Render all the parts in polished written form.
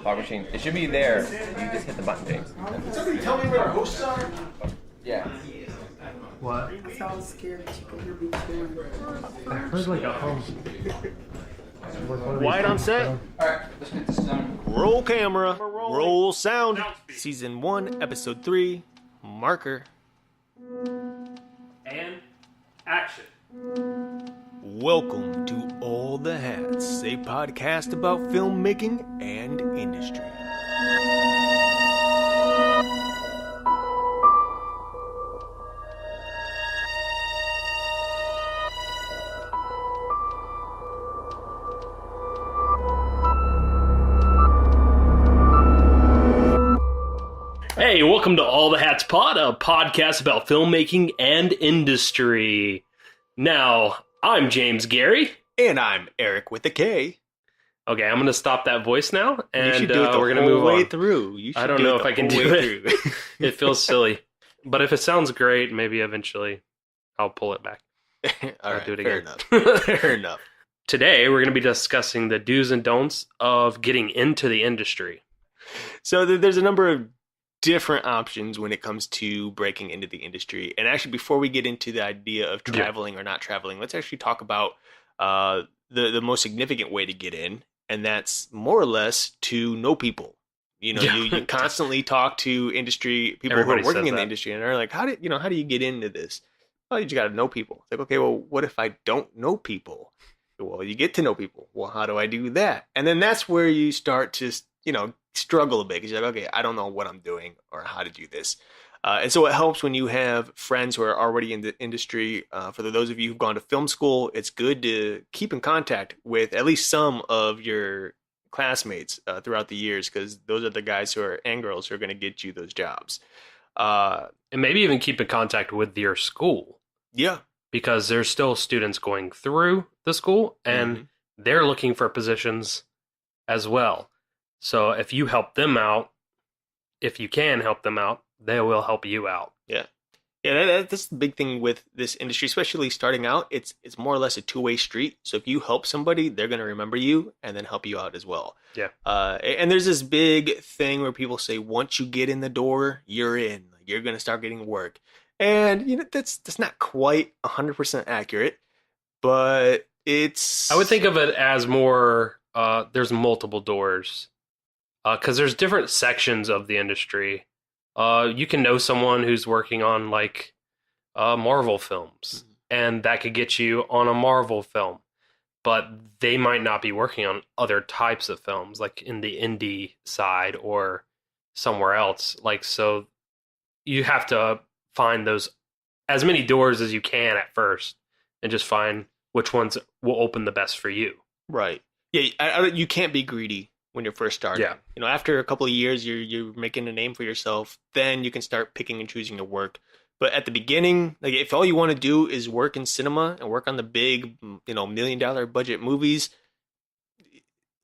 Fog machine. It should be there. You just hit the button, James. Can somebody tell me where our hosts are? Yeah. What? I sound scared that you could hear me chewing. I heard like a hum. White on set. Alright, let's get this done. Roll camera. Roll sound. Season 1, Episode 3. Marker. And action. Welcome to All the Hats, a podcast about filmmaking and industry. Hey, welcome to All the Hats Pod, a podcast about filmmaking and industry. Now, I'm James Gary. And I'm Eric with a K. Okay, I'm going to stop that voice now, and You should do it the we're going to whole move way on. through. You should I don't do know it if the I can whole do way it. through. It feels silly. But if it sounds great, maybe eventually I'll pull it back. All right, do it fair again. enough. Fair enough. Today, we're going to be discussing the do's and don'ts of getting into the industry. So there's a number of different options when it comes to breaking into the industry. And actually, before we get into the idea of traveling or not traveling, let's actually talk about the most significant way to get in, and that's more or less to know people. You know, you constantly talk to industry people Everybody who are working says in the that. industry, and they're like, how do you get into this? Well, you just got to know people. It's like, okay, well, what if I don't know people? Well, you get to know people. Well, how do I do that? And then that's where you start to, struggle a bit, because you're like, okay, I don't know what I'm doing or how to do this. And so it helps when you have friends who are already in the industry. For those of you who've gone to film school, it's good to keep in contact with at least some of your classmates throughout the years, because those are the guys and girls who are going to get you those jobs. And maybe even keep in contact with your school. Yeah. Because there's still students going through the school, and they're looking for positions as well. So if you help them out, if you can help them out, they will help you out. Yeah. Yeah, that's the big thing with this industry, especially starting out. It's more or less a two-way street. So if you help somebody, they're going to remember you and then help you out as well. Yeah. And there's this big thing where people say, once you get in the door, you're in. Like, you're going to start getting work. And, that's not quite 100% accurate, but it's... I would think of it as more, there's multiple doors. Because there's different sections of the industry. You can know someone who's working on, like, Marvel films, and that could get you on a Marvel film. But they might not be working on other types of films, like in the indie side or somewhere else. Like, so you have to find those as many doors as you can at first, and just find which ones will open the best for you. Right. Yeah, you can't be greedy when you're first starting. Yeah. After a couple of years, you're making a name for yourself, then you can start picking and choosing your work. But at the beginning, like, if all you want to do is work in cinema and work on the big, $1 million budget movies,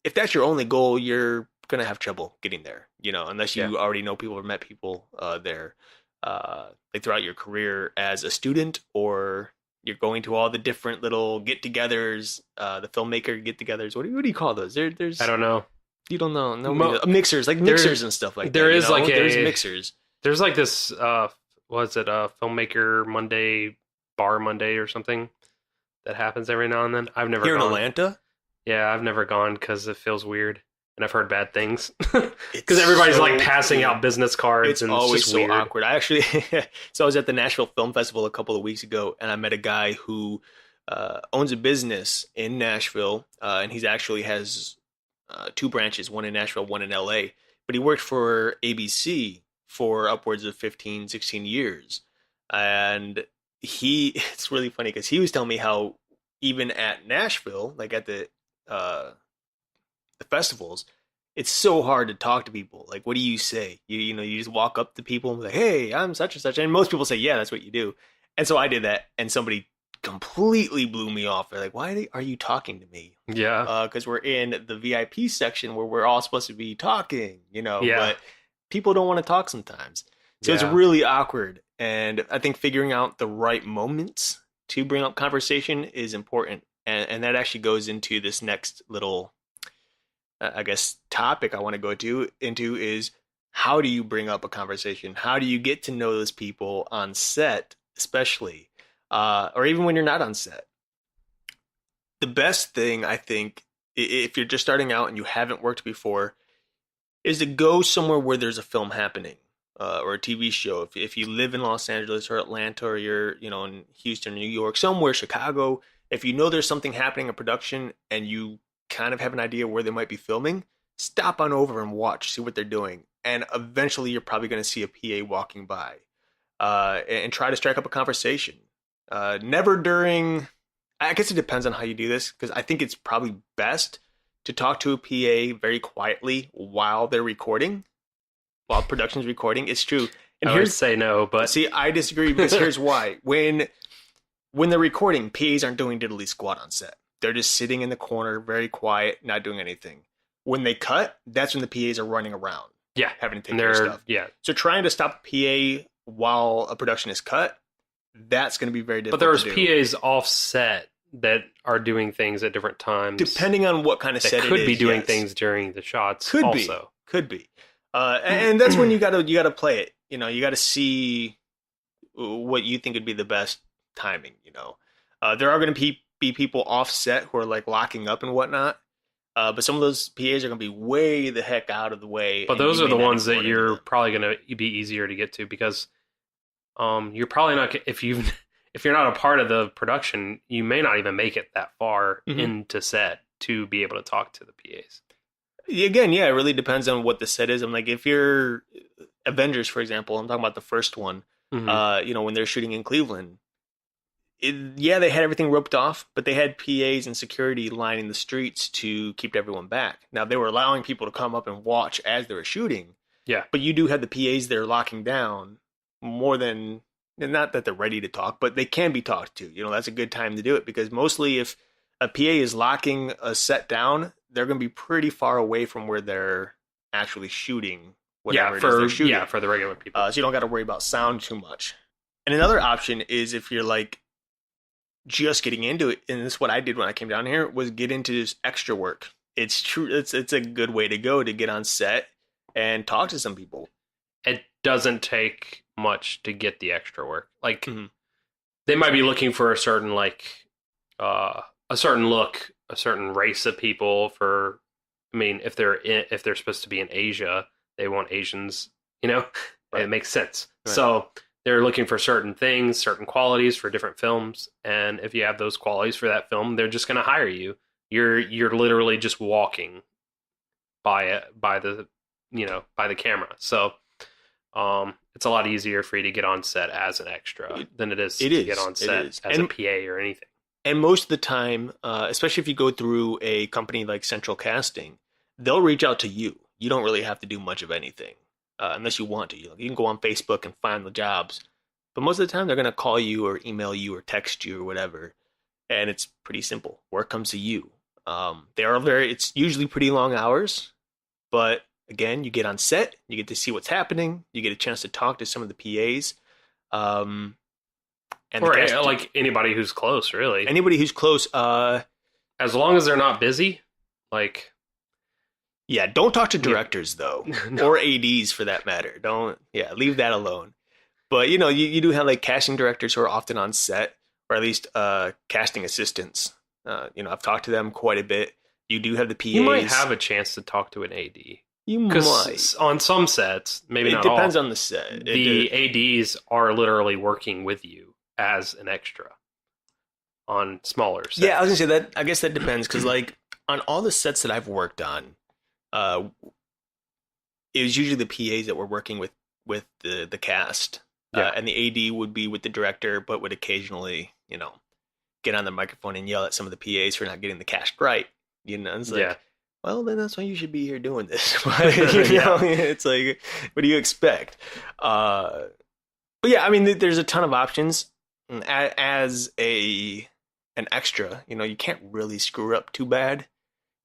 if that's your only goal, you're going to have trouble getting there, unless you already know people or met people there, like throughout your career as a student, or you're going to all the different little get-togethers, the filmmaker get-togethers. What do you call those? There's I don't know. You don't know. No, mixers, like mixers and stuff like there that. is like there's mixers. There's like this, was it Filmmaker Monday, Bar Monday or something that happens every now and then? I've never Here gone. in Atlanta? Yeah, I've never gone because it feels weird. And I've heard bad things. Because everybody's like passing out business cards. It's and always it's just so weird. awkward. I actually, so I was at the Nashville Film Festival a couple of weeks ago, and I met a guy who owns a business in Nashville, and he's actually has two branches, one in Nashville, one in LA. But he worked for ABC for upwards of 15, 16 years. And it's really funny because he was telling me how even at Nashville, like at the festivals, it's so hard to talk to people. Like, what do you say? You just walk up to people and be like, hey, I'm such and such. And most people say, yeah, that's what you do. And so I did that, and somebody completely blew me off. They're like, why are you talking to me? Yeah. Because we're in the VIP section where we're all supposed to be talking, Yeah. But people don't want to talk sometimes. So it's really awkward. And I think figuring out the right moments to bring up conversation is important. And that actually goes into this next little I guess, topic I want to go into is how do you bring up a conversation? How do you get to know those people on set, especially, or even when you're not on set? The best thing, I think, if you're just starting out and you haven't worked before, is to go somewhere where there's a film happening, or a TV show. If you live in Los Angeles or Atlanta, or you're, in Houston, New York, somewhere, Chicago, if you know there's something happening in production and you kind of have an idea where they might be filming, stop on over and watch, see what they're doing. And eventually you're probably going to see a PA walking by, and try to strike up a conversation. Never during, I guess it depends on how you do this, because I think it's probably best to talk to a PA very quietly while they're recording, while production's recording. It's true. And I would say no, but see, I disagree, because here's why. When they're recording, PAs aren't doing diddly squat on set. They're just sitting in the corner, very quiet, not doing anything. When they cut, that's when the PAs are running around. Yeah, having to take care of stuff. Yeah. So trying to stop a PA while a production is cut, that's going to be very difficult. But there's PAs offset that are doing things at different times. Depending on what kind of set it is. Could be doing things during the shots. Could be. And that's when you gotta play it. You got to see what you think would be the best timing. There are going to be people offset who are like locking up and whatnot. But some of those PAs are going to be way the heck out of the way. But those are the ones that you're probably going to be easier to get to, because you're probably not, if you're not a part of the production, you may not even make it that far into set to be able to talk to the PAs. Again, yeah, it really depends on what the set is. I'm like, if you're Avengers, for example, I'm talking about the first one, when they're shooting in Cleveland, they had everything roped off, but they had PAs and security lining the streets to keep everyone back. Now, they were allowing people to come up and watch as they were shooting. Yeah. But you do have the PAs there locking down more than, not that they're ready to talk, but they can be talked to. That's a good time to do it, because mostly if a PA is locking a set down, they're going to be pretty far away from where they're actually shooting whatever it is they're shooting. Yeah, for the regular people. So you don't got to worry about sound too much. And another option is if you're like, just getting into it, and this is what I did when I came down here, was get into this extra work. It's true. It's a good way to go, to get on set and talk to some people. It doesn't take much to get the extra work. Like they might be looking for a certain a certain look, a certain race of people. If they're supposed to be in Asia, they want Asians. Right. It makes sense. Right. So they're looking for certain things, certain qualities for different films, and if you have those qualities for that film, they're just going to hire you. You're literally just walking by the camera. So it's a lot easier for you to get on set as an extra than it is to get on set as a PA or anything. And most of the time, especially if you go through a company like Central Casting, they'll reach out to you. You don't really have to do much of anything. Unless you want to. You can go on Facebook and find the jobs. But most of the time, they're going to call you or email you or text you or whatever. And it's pretty simple. Work comes to you. It's usually pretty long hours. But again, you get on set. You get to see what's happening. You get a chance to talk to some of the PAs. Or like anybody who's close, really. Anybody who's close. As long as they're not busy, like... Yeah, don't talk to directors, though, no. Or ADs for that matter. Leave that alone. But, you do have like casting directors who are often on set, or at least casting assistants. I've talked to them quite a bit. You do have the PAs. You might have a chance to talk to an AD. You might. On some sets, maybe not all. It depends on the set. The ADs are literally working with you as an extra on smaller sets. Yeah, I was going to say that. I guess that depends, because like on all the sets that I've worked on, it was usually the PAs that were working with the cast, and the AD would be with the director, but would occasionally, get on the microphone and yell at some of the PAs for not getting the cast right. It's like, well, then that's why you should be here doing this. It's like, what do you expect? But yeah, I mean, there's a ton of options. As an extra, you can't really screw up too bad.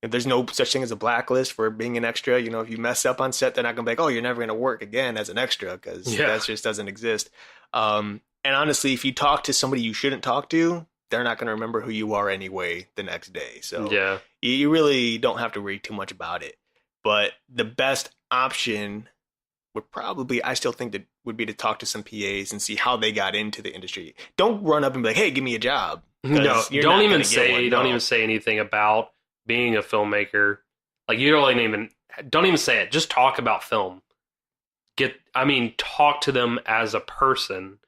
There's no such thing as a blacklist for being an extra. If you mess up on set, they're not going to be like, oh, you're never going to work again as an extra, because that just doesn't exist. And honestly, if you talk to somebody you shouldn't talk to, they're not going to remember who you are anyway the next day. So Yeah. you really don't have to worry too much about it. But the best option would probably, I still think, that would be to talk to some PAs and see how they got into the industry. Don't run up and be like, "Hey, give me a job." No, You're don't not even gonna get say one, don't no. even say anything about being a filmmaker. Like you don't even say it. Just talk about film. Talk to them as a person,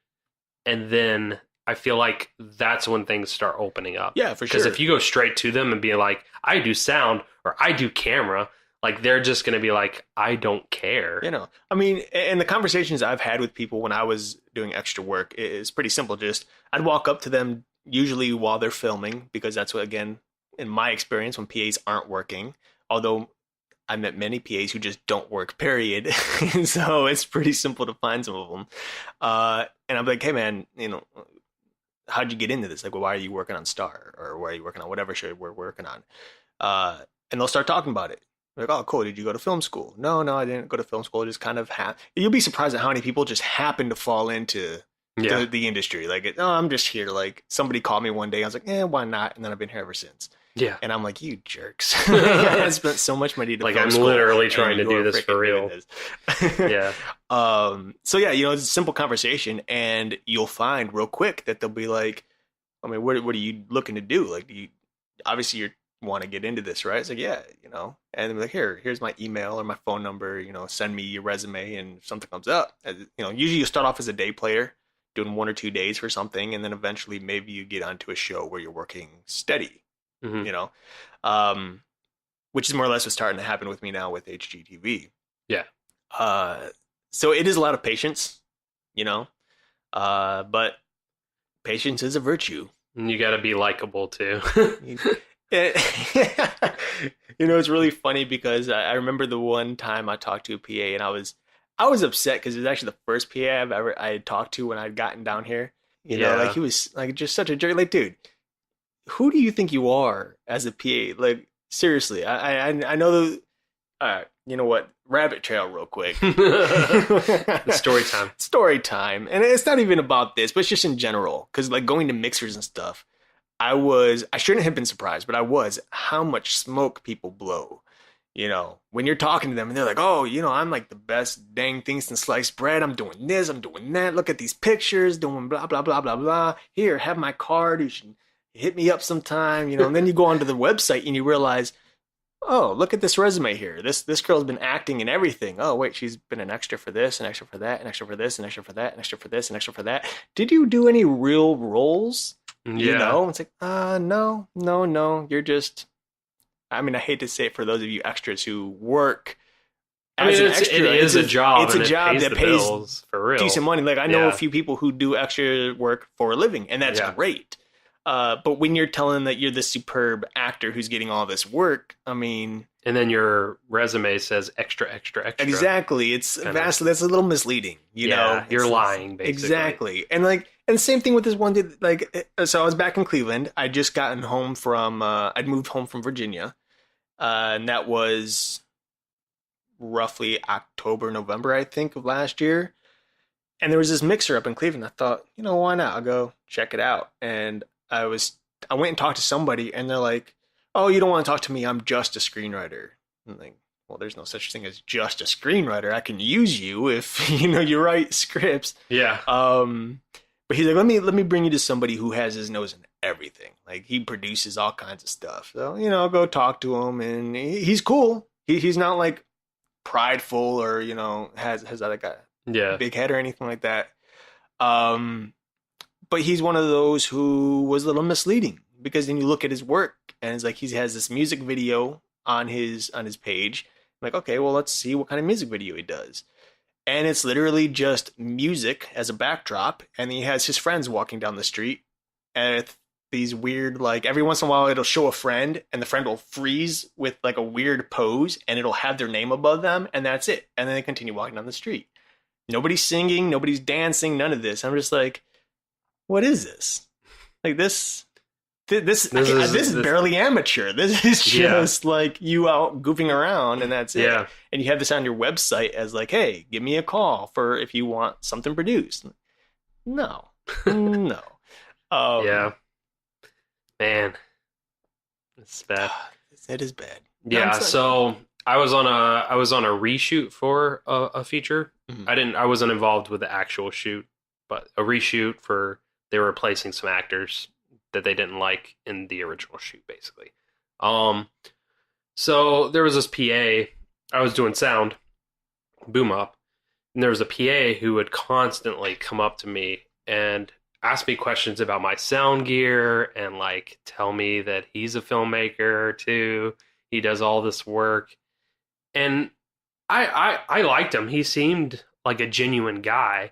and then I feel like that's when things start opening up. Yeah, for sure. Because if you go straight to them and be like, "I do sound" or "I do camera," like they're just going to be like, "I don't care." You know, I mean, and the conversations I've had with people when I was doing extra work is pretty simple. Just I'd walk up to them usually while they're filming, because that's what, again, in my experience, when PAs aren't working, although I met many PAs who just don't work, period. So it's pretty simple to find some of them. And I'm like, "Hey man, how'd you get into this? Like, well, why are you working on Star, or why are you working on whatever show we're working on?" And they'll start talking about it. Like, "Oh, cool. Did you go to film school?" No, I didn't go to film school. Just kind of you'll be surprised at how many people just happen to fall into the industry. Like, "Oh, I'm just here." Like, somebody called me one day. I was like, why not? And then I've been here ever since. Yeah. And I'm like, "You jerks." I spent so much money to Like, film I'm school, literally trying and to do you're this for freaking real. doing this. Yeah. So yeah, it's a simple conversation, and you'll find real quick that they'll be like, "I mean, what are you looking to do? Like, obviously you want to get into this, right?" It's like, "Yeah, and they're like, here's my email or my phone number, send me your resume, and if something comes up." Usually you start off as a day player, doing 1 or 2 days for something, and then eventually maybe you get onto a show where you're working steady, which is more or less what's starting to happen with me now with HGTV. Yeah. So it is a lot of patience, but patience is a virtue. And you got to be likable too. It's really funny because I remember the one time I talked to a PA, and I was upset because it was actually the first PA I had talked to when I'd gotten down here. Like, he was like just such a jerk. Like, dude, who do you think you are as a PA? Like, seriously, I know all right, you know what? Rabbit trail real quick. Story time. And it's not even about this, but it's just in general. Because, like, going to mixers and stuff, I shouldn't have been surprised, but I was, how much smoke people blow. When you're talking to them and they're like, "Oh, I'm like the best dang thing since sliced bread. I'm doing this, I'm doing that. Look at these pictures, doing blah, blah, blah, blah, blah. Here, have my card. You should hit me up sometime." And then you go onto the website and you realize, "Oh, look at this resume here. This girl's been acting and everything. Oh, wait, she's been an extra for this, an extra for that, an extra for this, an extra for that, an extra for this, an extra for that. Did you do any real roles?" Yeah. It's like, no. You're just, I hate to say it for those of you extras who work as an extra. It is a job. It's a job that pays bills for real. decent money. Like, I know a few people who do extra work for a living, and that's great. But when you're telling that you're this superb actor who's getting all this work, and then your resume says extra, extra, extra. Exactly. It's vastly, that's a little misleading, know? You're lying, basically. Exactly. And the same thing with this one dude, so I was back in Cleveland. I'd just gotten home from, I'd moved home from Virginia. And that was roughly October, November, I think, of last year. And there was this mixer up in Cleveland. I thought, why not? I'll go check it out. And I went and talked to somebody, and they're like, "Oh, you don't want to talk to me. I'm just a screenwriter." I'm like, well, there's no such thing as just a screenwriter. I can use you if, you write scripts. Yeah. But he's like, let me bring you to somebody who has his nose in everything. Like, he produces all kinds of stuff. So, I'll go talk to him, and he's cool. He's not like prideful or, has like a big head or anything like that. But he's one of those who was a little misleading, because then you look at his work and it's like he has this music video on his page. I'm like, okay, well, let's see what kind of music video he does. And it's literally just music as a backdrop, and he has his friends walking down the street, and it's these weird, like, every once in a while it'll show a friend, and the friend will freeze with like a weird pose, and it'll have their name above them, and that's it. And then they continue walking down the street. Nobody's singing, nobody's dancing, none of this. I'm just like, what is this? Like, this is barely amateur. This is just like you out goofing around, and that's it. Yeah. And you have this on your website as like, "Hey, give me a call for if you want something produced." No. Yeah. Man, it's bad. It is bad. Yeah, I'm sorry. so I was on a reshoot for a feature. Mhm. I wasn't involved with the actual shoot, but a reshoot for they were replacing some actors that they didn't like in the original shoot, basically. So there was this PA. I was doing sound, boom up, and there was a PA who would constantly come up to me and ask me questions about my sound gear and like tell me that he's a filmmaker too. He does all this work. And I liked him. He seemed like a genuine guy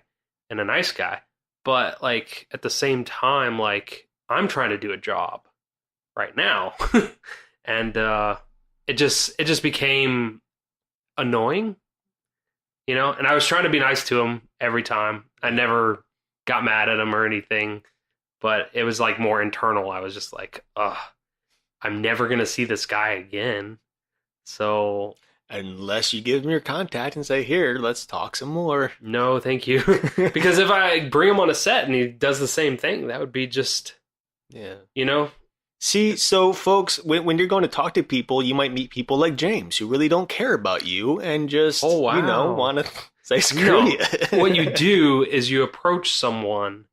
and a nice guy. But like at the same time, like I'm trying to do a job right now. And it just became annoying, you know? And I was trying to be nice to him every time. I never got mad at him or anything, but it was like more internal. I was just like, ugh, I'm never gonna see this guy again. So Unless you give him your contact and say, here, let's talk some more. no, thank you. Because if I bring him on a set and he does the same thing, that would be just, Yeah. you know, See, so folks, when you're going to talk to people, you might meet people like James who really don't care about you and just, Oh, wow. you know, want to say screw No. you. what you do is you approach someone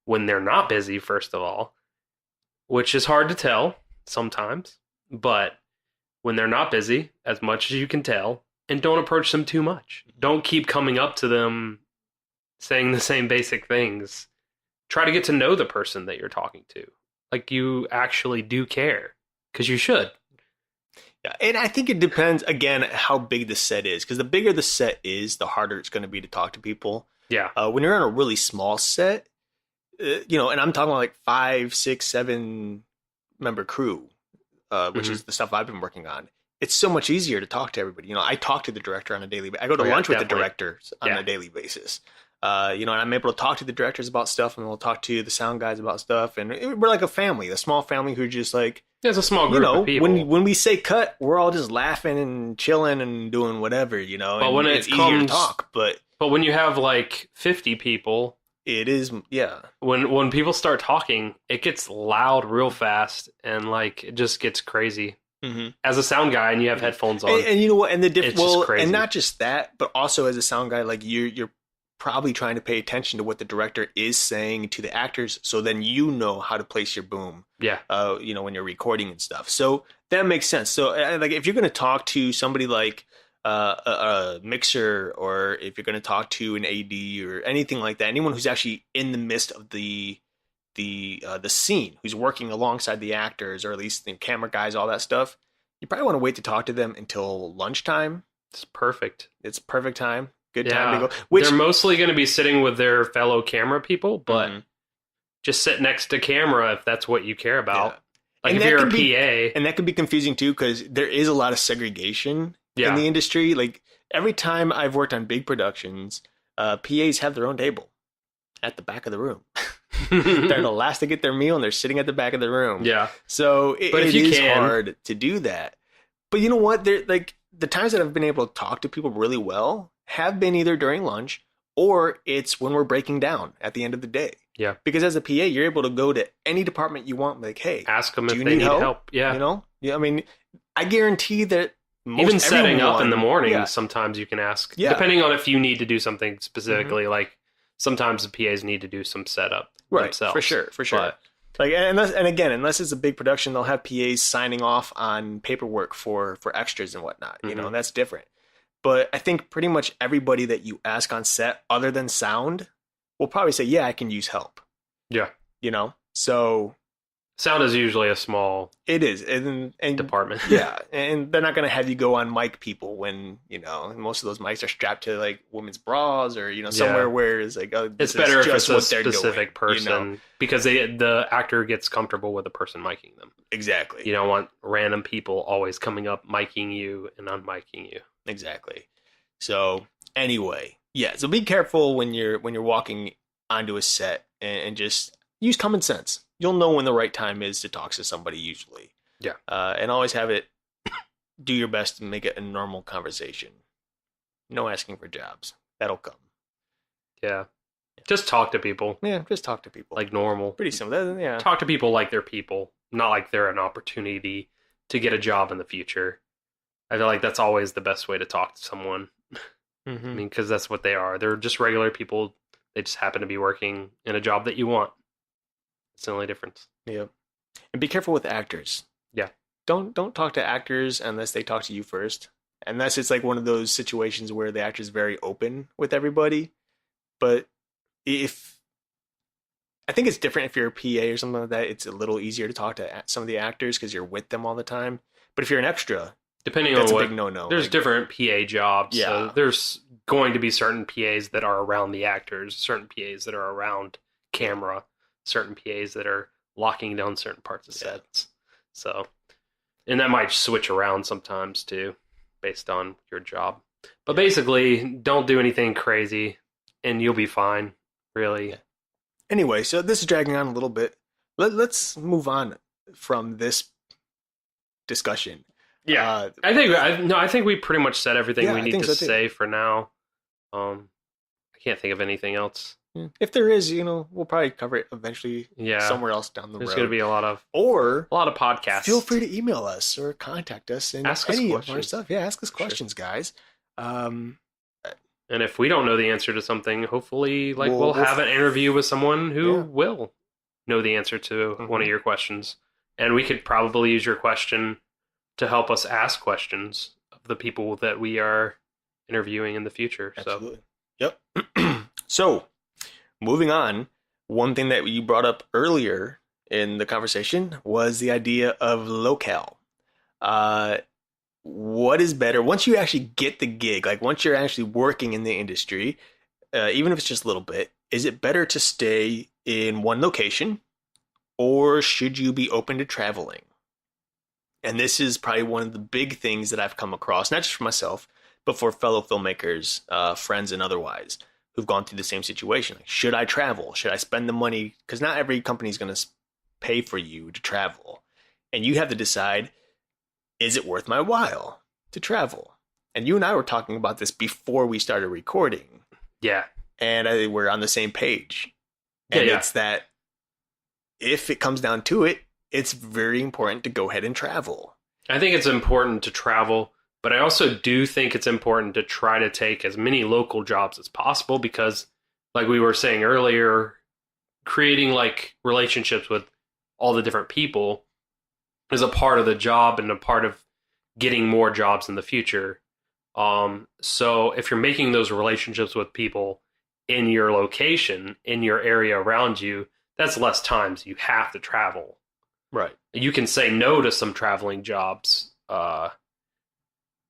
when they're not busy, first of all, which is hard to tell sometimes, but when they're not busy, as much as you can tell, and don't approach them too much. Don't keep coming up to them saying the same basic things. Try to get to know the person that you're talking to. Like you actually do care, because you should. Yeah, and I think it depends, again, how big the set is. Because the bigger the set is, the harder it's going to be to talk to people. Yeah. When you're on a really small set, you know, and I'm talking like 5, 6, 7 member crew, which is the stuff I've been working on. It's so much easier to talk to everybody. You know, I talk to the director on a daily basis. I go to lunch with the directors on a daily basis. You know, and I'm able to talk to the directors about stuff, and we'll talk to the sound guys about stuff, and we're like a family, a small family who just like, There's a small you group know, of people. when we say cut, we're all just laughing and chilling and doing whatever, you know. But and when it's it easier to comes- talk, but But when you have like 50 people, it is, yeah. when people start talking, it gets loud real fast, and like it just gets crazy. Mm-hmm. As a sound guy, and you have headphones on, And you know what? And the It's just crazy. and not just that, but also as a sound guy, like you're probably trying to pay attention to what the director is saying to the actors, so then you know how to place your boom. yeah, You know, when you're recording and stuff. So that makes sense. So like if you're going to talk to somebody like a mixer, or if you're going to talk to an AD or anything like that, anyone who's actually in the midst of the scene, who's working alongside the actors, or at least the camera guys, all that stuff, you probably want to wait to talk to them until lunchtime. it's perfect. It's perfect time. Good Yeah. time to go. Which They're mostly going to be sitting with their fellow camera people, but Mhm. just sit next to camera if that's what you care about. Yeah. Like And if that you're a can be- PA, and that can be confusing too, because there is a lot of segregation in yeah, the industry. Like every time I've worked on big productions, PAs have their own table at the back of the room. They're the last to get their meal, and they're sitting at the back of the room. yeah, So But if it you is can- hard to do that. But you know what? They're like the times that I've been able to talk to people really well have been either during lunch, or it's when we're breaking down at the end of the day. Yeah. Because as a PA, you're able to go to any department you want, like, hey, ask them do if you they need need help? help. Yeah, you know? Yeah, I mean, I guarantee that most even setting up in the everyone- morning, Yeah. sometimes you can ask, Yeah. depending on if you need to do something specifically. Like sometimes the PAs need to do some setup Right, themselves. for sure. But Like, unless it's a big production, they'll have PAs signing off on paperwork for extras and whatnot. You know, Mhm. and that's different. But I think pretty much everybody that you ask on set, other than sound, will probably say, "Yeah, I can use help." yeah, You know, so sound is usually a small it is, and department. yeah, and they're not going to have you go on mic people when, you know, most of those mics are strapped to like women's bras, or, you know, somewhere Yeah. where it's like, oh, this It's better is if just it's a what they're specific doing, person, you know? because the actor gets comfortable with the person miking them. Exactly. You don't want random people always coming up, miking you and unmiking you. Exactly. So anyway, yeah. So be careful when you're walking onto a set, and just use common sense. You'll know when the right time is to talk to somebody usually. Yeah. And always have it. Do your best to make it a normal conversation. No asking for jobs. That'll come. Yeah. Just talk to people Yeah. Just talk to people. like normal. Pretty simple. Yeah. Talk to people like they're people, not like they're an opportunity to get a job in the future. I feel like that's always the best way to talk to someone. Mm-hmm. I mean, because that's what they are. They're just regular people. They just happen to be working in a job that you want. It's the only difference. Yeah. And be careful with actors. Yeah. Don't talk to actors unless they talk to you first. Unless it's like one of those situations where the actor's very open with everybody. But if I think it's different if you're a PA or something like that, it's a little easier to talk to some of the actors because you're with them all the time. But if you're an extra, depending that's on a what, big no-no. There's different PA jobs. Yeah. So there's going to be certain PAs that are around the actors, certain PAs that are around camera, certain PAs that are locking down certain parts of sets. So, and that might switch around sometimes too, based on your job. But basically, don't do anything crazy, and you'll be fine. Really. Yeah. Anyway, so this is dragging on a little bit. Let's move on from this discussion. Yeah, I think we pretty much said everything we need to say for now. I can't think of anything else. If there is, we'll probably cover it eventually. Yeah, somewhere else down the road. There's going to be a lot of podcasts. Feel free to email us or contact us and ask us any questions. of our stuff. Yeah, ask us questions, guys. And if we don't know the answer to something, hopefully, we'll have an interview with someone who will know the answer to one of your questions, and we could probably use your question to help us ask questions of the people that we are interviewing in the future. Absolutely. So. Yep. So, moving on, one thing that you brought up earlier in the conversation was the idea of locale. What is better once you actually get the gig, like once you're actually working in the industry, even if it's just a little bit, is it better to stay in one location or should you be open to traveling? And this is probably one of the big things that I've come across, not just for myself, but for fellow filmmakers, friends and otherwise, who've gone through the same situation. Like, should I travel? Should I spend the money? Because not every company is going to pay for you to travel. And you have to decide, is it worth my while to travel? And you and I were talking about this before we started recording. Yeah. And we're on the same page. And it's that if it comes down to it, it's very important to go ahead and travel. I think it's important to travel, but I also do think it's important to try to take as many local jobs as possible because, like we were saying earlier, creating relationships with all the different people is a part of the job and a part of getting more jobs in the future. So if you're making those relationships with people in your location, in your area around you, that's less times you have to travel. Right. You can say no to some traveling jobs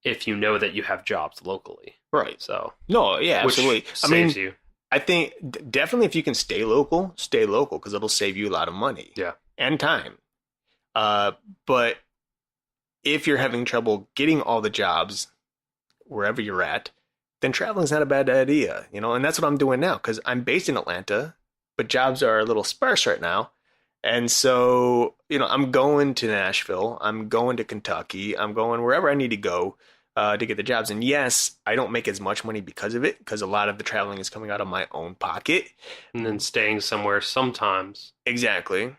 if you know that you have jobs locally. Right. So no, yeah, absolutely. Saves you. I think definitely if you can stay local because it'll save you a lot of money. Yeah. And time. But if you're having trouble getting all the jobs wherever you're at, then traveling is not a bad idea, and that's what I'm doing now because I'm based in Atlanta, but jobs are a little sparse right now. And so, I'm going to Nashville, I'm going to Kentucky, I'm going wherever I need to go to get the jobs. And yes, I don't make as much money because of it, because a lot of the traveling is coming out of my own pocket. And then staying somewhere sometimes. Exactly.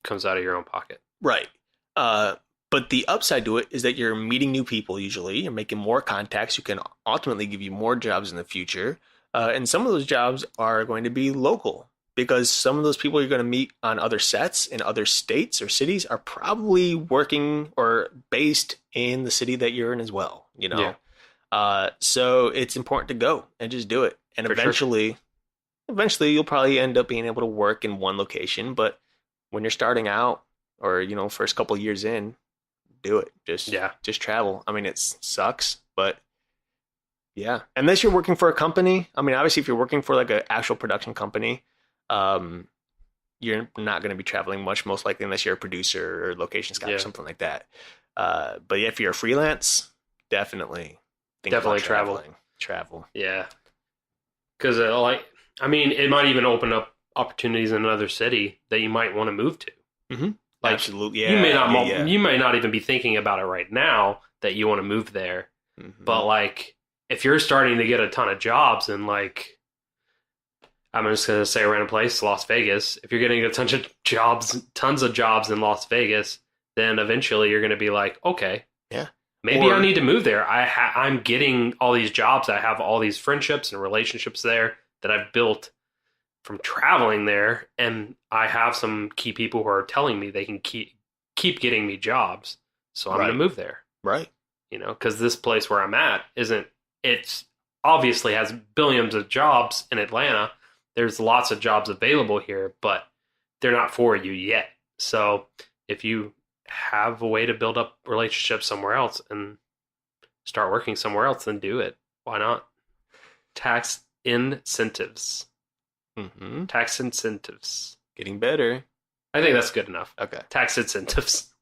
Comes out of your own pocket. Right. But the upside to it is that you're meeting new people usually. You're making more contacts who can ultimately give you more jobs in the future. And some of those jobs are going to be local because some of those people you're going to meet on other sets in other states or cities are probably working or based in the city that you're in as well, Yeah. So it's important to go and just do it. And eventually you'll probably end up being able to work in one location. But when you're starting out or, first couple of years in, do it. Just travel. I mean, it sucks, but yeah. Unless you're working for a company. I mean, obviously if you're working for an actual production company, you're not going to be traveling much, most likely, unless you're a producer or location scout or something like that. But if you're a freelance, definitely travel. Yeah. Because it might even open up opportunities in another city that you might want to move to. Mm-hmm. Absolutely. Yeah. You may not even be thinking about it right now that you want to move there. Mm-hmm. But if you're starting to get a ton of jobs and I'm just going to say a random place, Las Vegas. If you're getting a tons of jobs in Las Vegas, then eventually you're going to be like, okay, Yeah. maybe I need to move there. I'm getting all these jobs. I have all these friendships and relationships there that I've built from traveling there, and I have some key people who are telling me they can keep getting me jobs. So I'm going to move there. Right. You know, because this place where I'm at it's obviously has billions of jobs in Atlanta. There's lots of jobs available here, but they're not for you yet. So if you have a way to build up relationships somewhere else and start working somewhere else, then do it. Why not? Tax incentives. Mm-hmm. Tax incentives. Getting better. I think that's good enough. Okay. Tax incentives.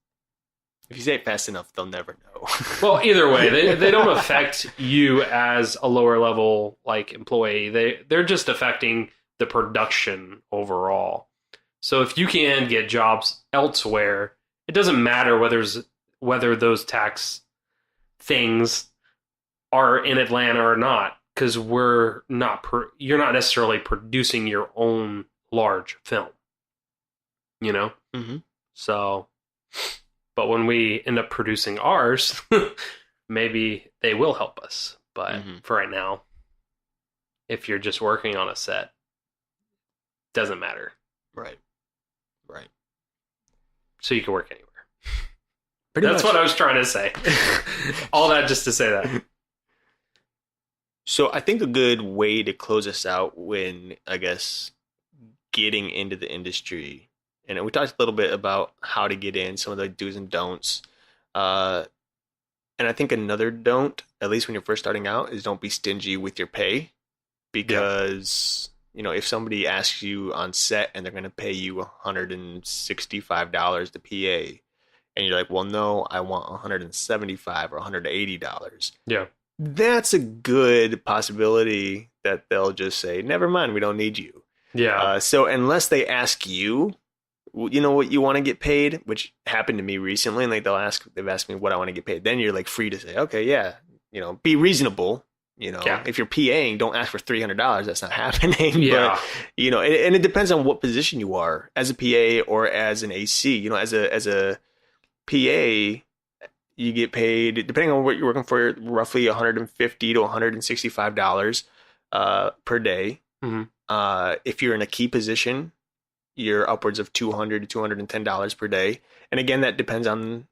If you say it fast enough, they'll never know. Well, either way, they don't affect you as a lower level employee. They're just affecting the production overall. So if you can get jobs elsewhere, it doesn't matter whether those tax things are in Atlanta or not, because you're not necessarily producing your own large film. You know? Mm-hmm. So, but when we end up producing ours, maybe they will help us. But for right now, if you're just working on a set, doesn't matter. Right. Right. So you can work anywhere. much. That's what I was trying to say. All that just to say that. So I think a good way to close us out when, I guess, getting into the industry, and we talked a little bit about how to get in, some of the do's and don'ts. And I think another don't, at least when you're first starting out, is don't be stingy with your pay. Because, if somebody asks you on set and they're going to pay you $165 to PA, and you're like, well, no, I want $175 or $180. Yeah. That's a good possibility that they'll just say, never mind, we don't need you. Yeah. So unless they ask you, what you want to get paid, which happened to me recently, and they've asked me what I want to get paid, then you're like free to say, okay, yeah, be reasonable. If you're PAing, don't ask for $300. That's not happening. Yeah. But, and it depends on what position you are as a PA or as an AC. As a PA, you get paid, depending on what you're working for, roughly $150 to $165 per day. Mm-hmm. If you're in a key position, you're upwards of $200 to $210 per day. And again, that depends on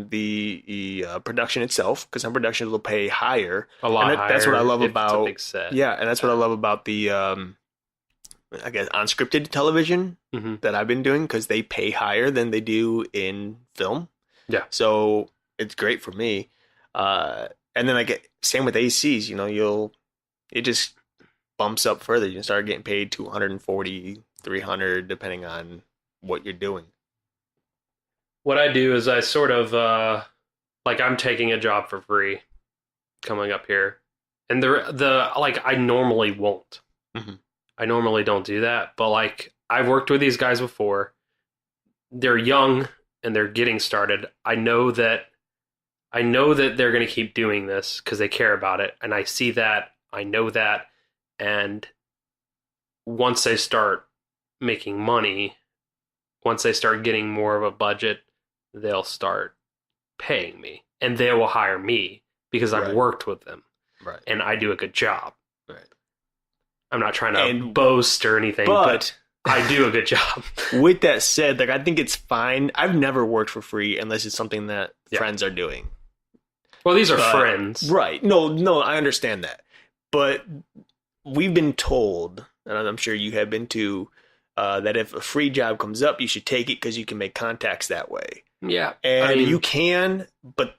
the production itself, because some productions will pay higher. A lot higher. That's what I love if about it's a big set. Yeah, and that's what I love about the I guess unscripted television that I've been doing, because they pay higher than they do in film. Yeah. So it's great for me. And then same with ACs, it just bumps up further. You can start getting paid $240, $300, depending on what you're doing. What I do is I sort of, I'm taking a job for free coming up here. And I normally won't. Mm-hmm. I normally don't do that. But I've worked with these guys before. They're young and they're getting started. I know that they're going to keep doing this because they care about it. And I see that. I know that. And once they start making money, once they start getting more of a budget, they'll start paying me. And they will hire me because I've worked with them. Right. And I do a good job. Right. I'm not trying to boast or anything, but I do a good job. With that said, I think it's fine. I've never worked for free unless it's something that friends are doing. Well, these are friends. Right. No, I understand that. But we've been told, and I'm sure you have been too, that if a free job comes up, you should take it because you can make contacts that way. Yeah. And you can, but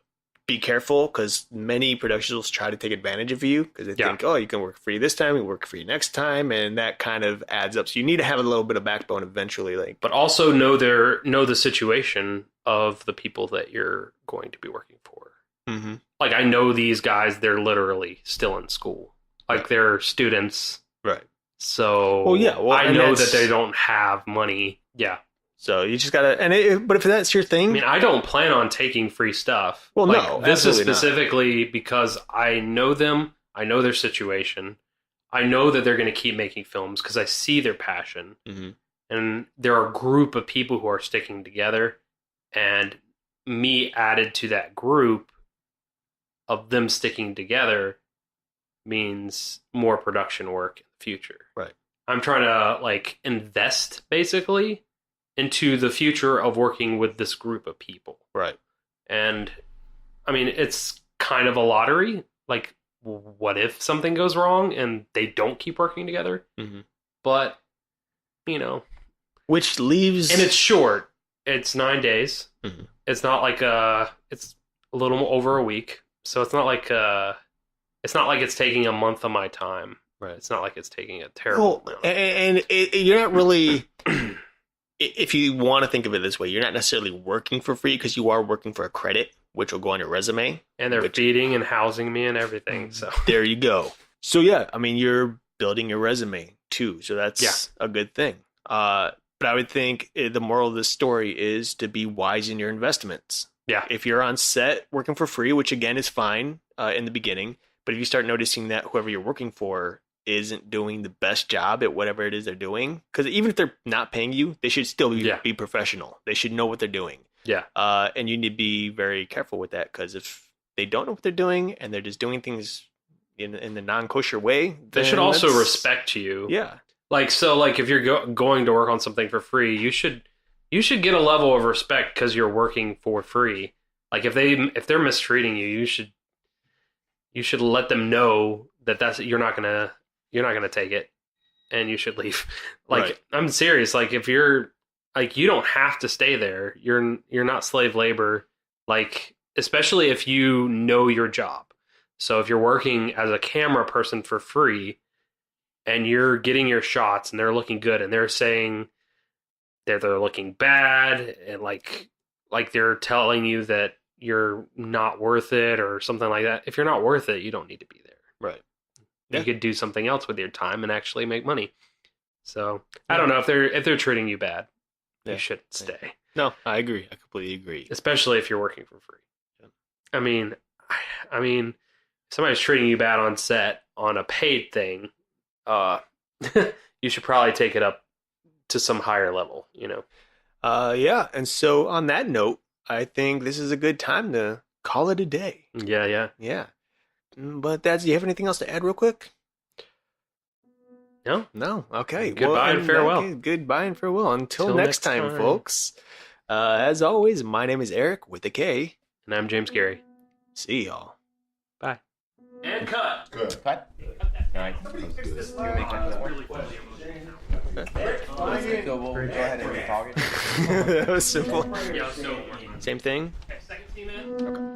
be careful, because many productions will try to take advantage of you because they think, you can work free this time, you work free next time, and that kind of adds up. So you need to have a little bit of backbone eventually. But also know the situation of the people that you're going to be working for. Mm-hmm. I know these guys, they're literally still in school. They're students. Right. So I know that they don't have money. Yeah. So you just gotta, but if that's your thing, I don't plan on taking free stuff. Well, no, this is specifically because I know them. I know their situation. I know that they're going to keep making films because I see their passion. Mm-hmm. And there are a group of people who are sticking together, and me added to that group of them sticking together means more production work in the future. Right. I'm trying to like invest basically into the future of working with this group of people. Right. And I mean, it's kind of a lottery. Like, what if something goes wrong and they don't keep working together? Mm-hmm. But, you know. Which leaves... And it's short. It's 9 days. Mm-hmm. It's not like it's a little over a week. So it's not like it's taking a month of my time. Right. It's not like it's taking a terrible amount. And you're not really... If you want to think of it this way, you're not necessarily working for free because you are working for a credit, which will go on your resume. And they're feeding and housing me and everything. So there you go. So yeah, I mean, you're building your resume too. So that's a good thing. But I would think the moral of this story is to be wise in your investments. Yeah. If you're on set working for free, which again is fine in the beginning, but if you start noticing that whoever you're working for isn't doing the best job at whatever it is they're doing, because even if they're not paying you, they should still be professional. They should know what they're doing. Yeah. And you need to be very careful with that, because if they don't know what they're doing and they're just doing things in the non-kosher way, they should also respect you. Yeah. Like, so like if you're going to work on something for free, you should get a level of respect because you're working for free. Like if they're mistreating you, you should let them know that you're not gonna take it, and you should leave. Like, right. I'm serious. Like, if you're like, you don't have to stay there. You're not slave labor. Like, especially if you know your job. So if you're working as a camera person for free, and you're getting your shots, and they're looking good, and they're saying that they're looking bad, and like they're telling you that you're not worth it or something like that. If you're not worth it, you don't need to be there. Right. You could do something else with your time and actually make money. So I don't know if they're treating you bad, you shouldn't stay. No, I agree. I completely agree. Especially if you're working for free. Yeah. I mean, if somebody's treating you bad on set on a paid thing, you should probably take it up to some higher level, you know? Yeah. And so on that note, I think this is a good time to call it a day. Yeah. But do you have anything else to add real quick? No. Okay. Goodbye and farewell. Okay, goodbye and farewell. Until next time, folks. As always, my name is Eric with a K. And I'm James Gary. See y'all. Bye. And cut. Good. Cut. Nice. So we'll go ahead and talk it. That was simple. Yeah, so Same thing? second team in. Okay.